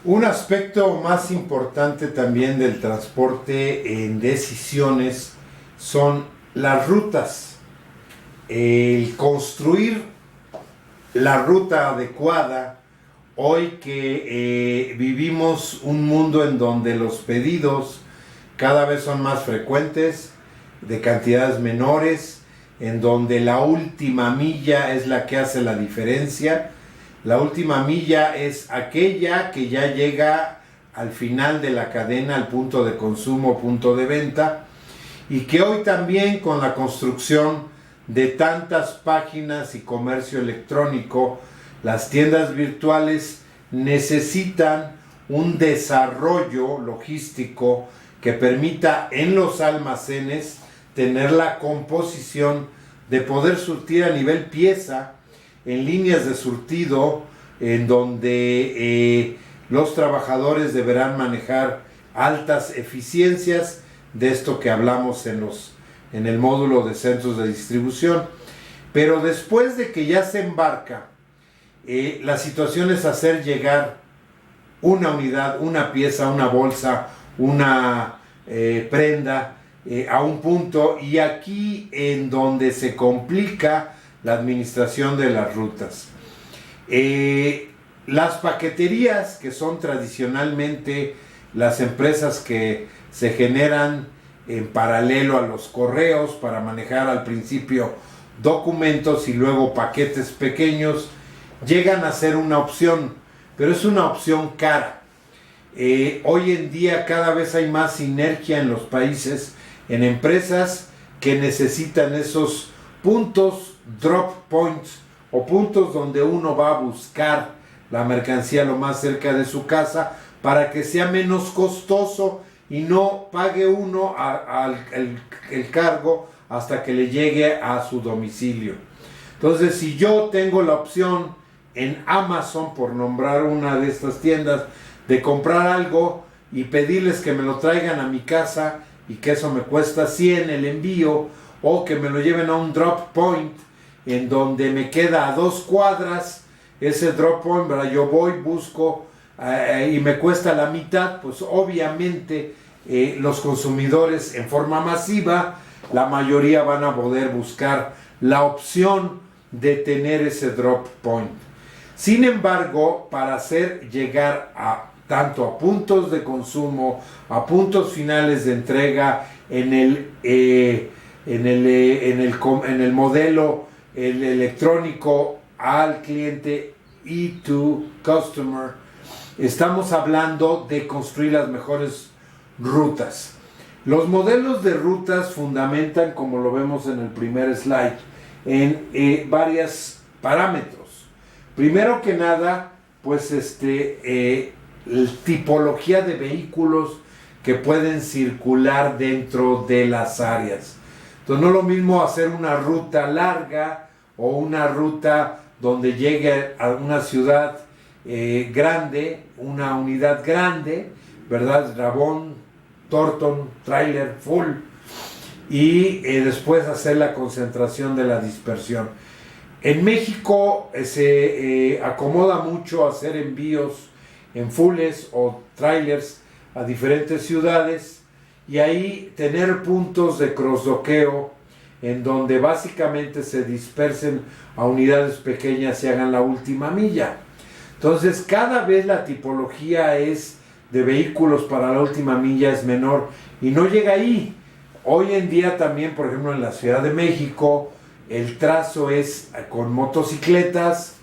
Un aspecto más importante también del transporte en decisiones son las rutas. El construir la ruta adecuada, hoy que vivimos un mundo en donde los pedidos cada vez son más frecuentes, de cantidades menores, en donde la última milla es la que hace la diferencia. La última milla es aquella que ya llega al final de la cadena, al punto de consumo, punto de venta, y que hoy también con la construcción de tantas páginas y comercio electrónico, las tiendas virtuales necesitan un desarrollo logístico que permita en los almacenes tener la composición de poder surtir a nivel pieza en líneas de surtido, en donde los trabajadores deberán manejar altas eficiencias de esto que hablamos en el módulo de centros de distribución. Pero después de que ya se embarca, la situación es hacer llegar una unidad, una pieza, una bolsa, una prenda a un punto, y aquí en donde se complica la administración de las rutas. Las paqueterías, que son tradicionalmente las empresas que se generan en paralelo a los correos para manejar al principio documentos y luego paquetes pequeños, llegan a ser una opción, pero es una opción cara. Hoy en día cada vez hay más sinergia en los países, en empresas que necesitan esos puntos, drop points, o puntos donde uno va a buscar la mercancía lo más cerca de su casa para que sea menos costoso y no pague uno el cargo hasta que le llegue a su domicilio. Entonces, si yo tengo la opción en Amazon, por nombrar una de estas tiendas, de comprar algo y pedirles que me lo traigan a mi casa y que eso me cuesta 100 el envío, o que me lo lleven a un drop point en donde me queda a 2 cuadras ese drop point, ¿verdad? Yo voy, busco y me cuesta la mitad, pues obviamente los consumidores en forma masiva, la mayoría van a poder buscar la opción de tener ese drop point. Sin embargo, para hacer llegar tanto a puntos de consumo, a puntos finales de entrega, en el modelo electrónico al cliente y to customer, estamos hablando de construir las mejores rutas. Los modelos de rutas fundamentan, como lo vemos en el primer slide, en varios parámetros. Primero que nada, pues tipología de vehículos que pueden circular dentro de las áreas. Entonces no es lo mismo hacer una ruta larga o una ruta donde llegue a una ciudad grande, una unidad grande, ¿verdad? Rabón, Thornton, trailer, full, y después hacer la concentración de la dispersión. En México se acomoda mucho hacer envíos en fulles o trailers a diferentes ciudades y ahí tener puntos de cross-dockeo en donde básicamente se dispersen a unidades pequeñas y hagan la última milla. Entonces cada vez la tipología de vehículos para la última milla es menor y no llega ahí. Hoy en día también, por ejemplo, en la Ciudad de México, el trazo es con motocicletas,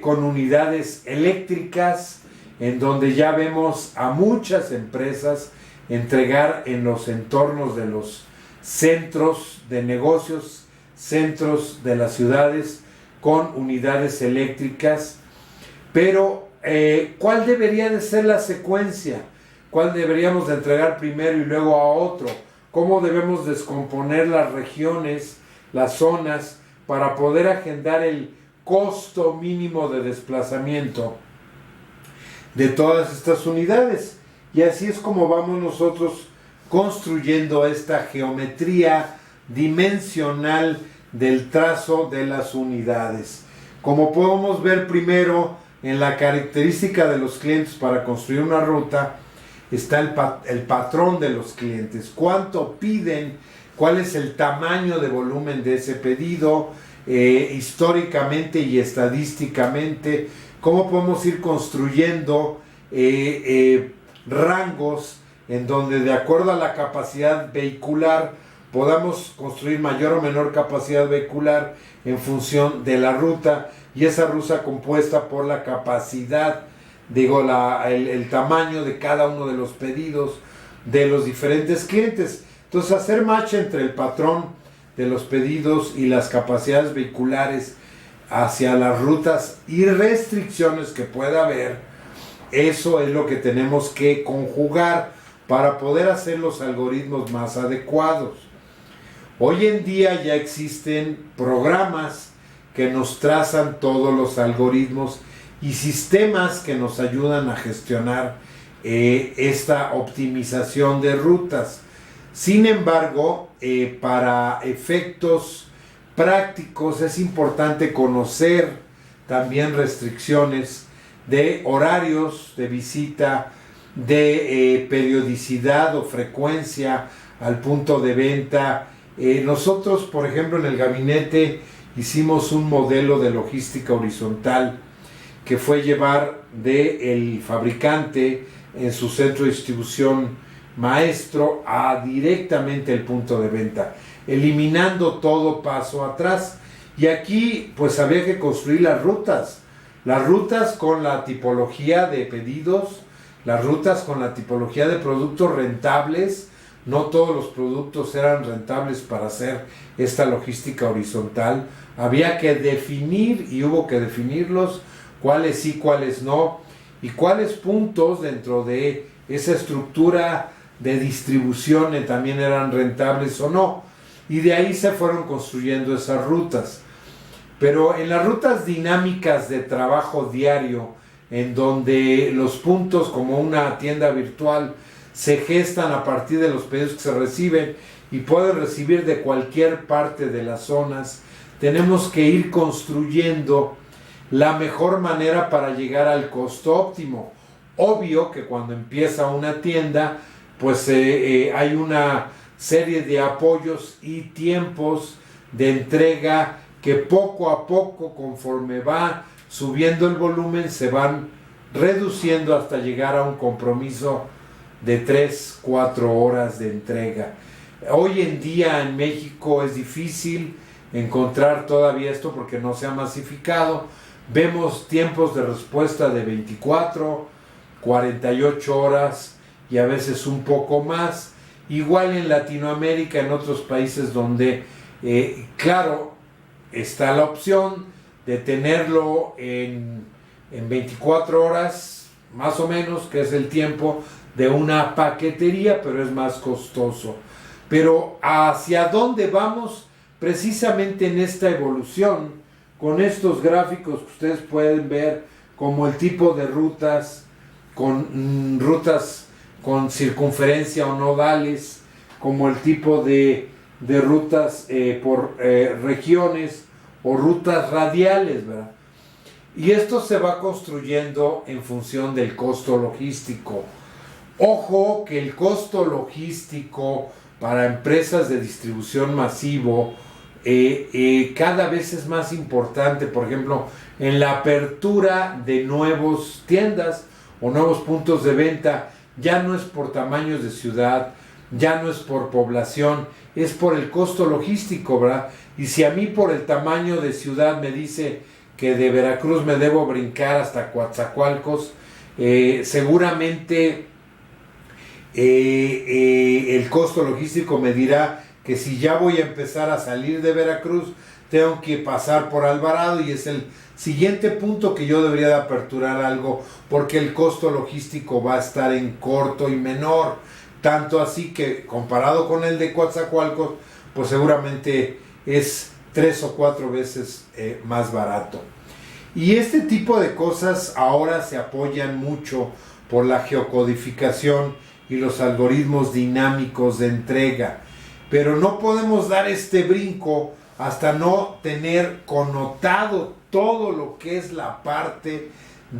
con unidades eléctricas, en donde ya vemos a muchas empresas entregar en los entornos de los centros de negocios, centros de las ciudades, con unidades eléctricas. Pero, ¿cuál debería de ser la secuencia? ¿Cuál deberíamos de entregar primero y luego a otro? ¿Cómo debemos descomponer las regiones, las zonas, para poder agendar el costo mínimo de desplazamiento de todas estas unidades? Y así es como vamos nosotros construyendo esta geometría dimensional del trazo de las unidades. Como podemos ver primero, en la característica de los clientes para construir una ruta está el patrón de los clientes. ¿Cuánto piden? ¿Cuál es el tamaño de volumen de ese pedido? Históricamente y estadísticamente, ¿cómo podemos ir construyendo rangos en donde de acuerdo a la capacidad vehicular podamos construir mayor o menor capacidad vehicular en función de la ruta, y esa ruta compuesta por la capacidad, el tamaño de cada uno de los pedidos de los diferentes clientes? Entonces, hacer match entre el patrón de los pedidos y las capacidades vehiculares hacia las rutas y restricciones que pueda haber, eso es lo que tenemos que conjugar para poder hacer los algoritmos más adecuados. Hoy en día ya existen programas que nos trazan todos los algoritmos y sistemas que nos ayudan a gestionar esta optimización de rutas. Sin embargo, para efectos prácticos es importante conocer también restricciones de horarios de visita, de periodicidad o frecuencia al punto de venta. Nosotros, por ejemplo, en el gabinete hicimos un modelo de logística horizontal que fue llevar del fabricante en su centro de distribución maestro a directamente el punto de venta, eliminando todo paso atrás. Y aquí pues había que construir las rutas con la tipología de pedidos, las rutas con la tipología de productos rentables. No todos los productos eran rentables para hacer esta logística horizontal. Había que definir, y hubo que definirlos, cuáles sí, cuáles no, y cuáles puntos dentro de esa estructura de distribución también eran rentables o no. Y de ahí se fueron construyendo esas rutas. Pero en las rutas dinámicas de trabajo diario, en donde los puntos como una tienda virtual se gestan a partir de los pedidos que se reciben y pueden recibir de cualquier parte de las zonas, tenemos que ir construyendo la mejor manera para llegar al costo óptimo. Obvio que cuando empieza una tienda, pues hay una serie de apoyos y tiempos de entrega que poco a poco, conforme va subiendo el volumen, se van reduciendo hasta llegar a un compromiso de 3-4 horas de entrega. Hoy en día en México es difícil encontrar todavía esto porque no se ha masificado. Vemos tiempos de respuesta de 24, 48 horas y a veces un poco más. Igual en Latinoamérica, en otros países donde, claro, está la opción de tenerlo en 24 horas, más o menos, que es el tiempo de una paquetería, pero es más costoso. Pero ¿hacia dónde vamos? Precisamente en esta evolución, con estos gráficos que ustedes pueden ver, como el tipo de rutas con circunferencia o nodales, como el tipo de rutas por regiones o rutas radiales, ¿verdad? Y esto se va construyendo en función del costo logístico. Ojo que el costo logístico para empresas de distribución masivo cada vez es más importante. Por ejemplo, en la apertura de nuevas tiendas o nuevos puntos de venta, ya no es por tamaños de ciudad, ya no es por población, es por el costo logístico, ¿verdad? Y si a mí por el tamaño de ciudad me dice que de Veracruz me debo brincar hasta Coatzacoalcos, seguramente el costo logístico me dirá que si ya voy a empezar a salir de Veracruz, tengo que pasar por Alvarado, y es el siguiente punto que yo debería de aperturar algo, porque el costo logístico va a estar en corto y menor, tanto así que comparado con el de Coatzacoalcos, pues seguramente es 3 o 4 veces más barato. Y este tipo de cosas ahora se apoyan mucho por la geocodificación y los algoritmos dinámicos de entrega, pero no podemos dar este brinco hasta no tener connotado todo lo que es la parte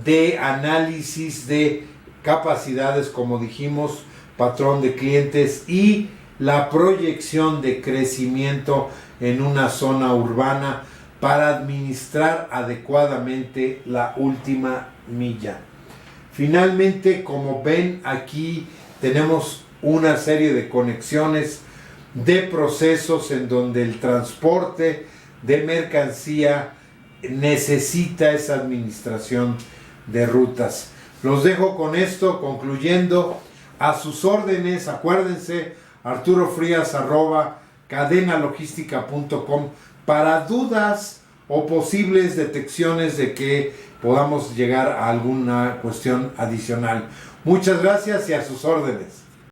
de análisis de capacidades, como dijimos, patrón de clientes y la proyección de crecimiento en una zona urbana para administrar adecuadamente la última milla. Finalmente, como ven, aquí tenemos una serie de conexiones de procesos en donde el transporte de mercancía necesita esa administración de rutas. Los dejo con esto, concluyendo, a sus órdenes. Acuérdense, arturofrias@cadenalogística.com para dudas o posibles detecciones de que podamos llegar a alguna cuestión adicional. Muchas gracias y a sus órdenes.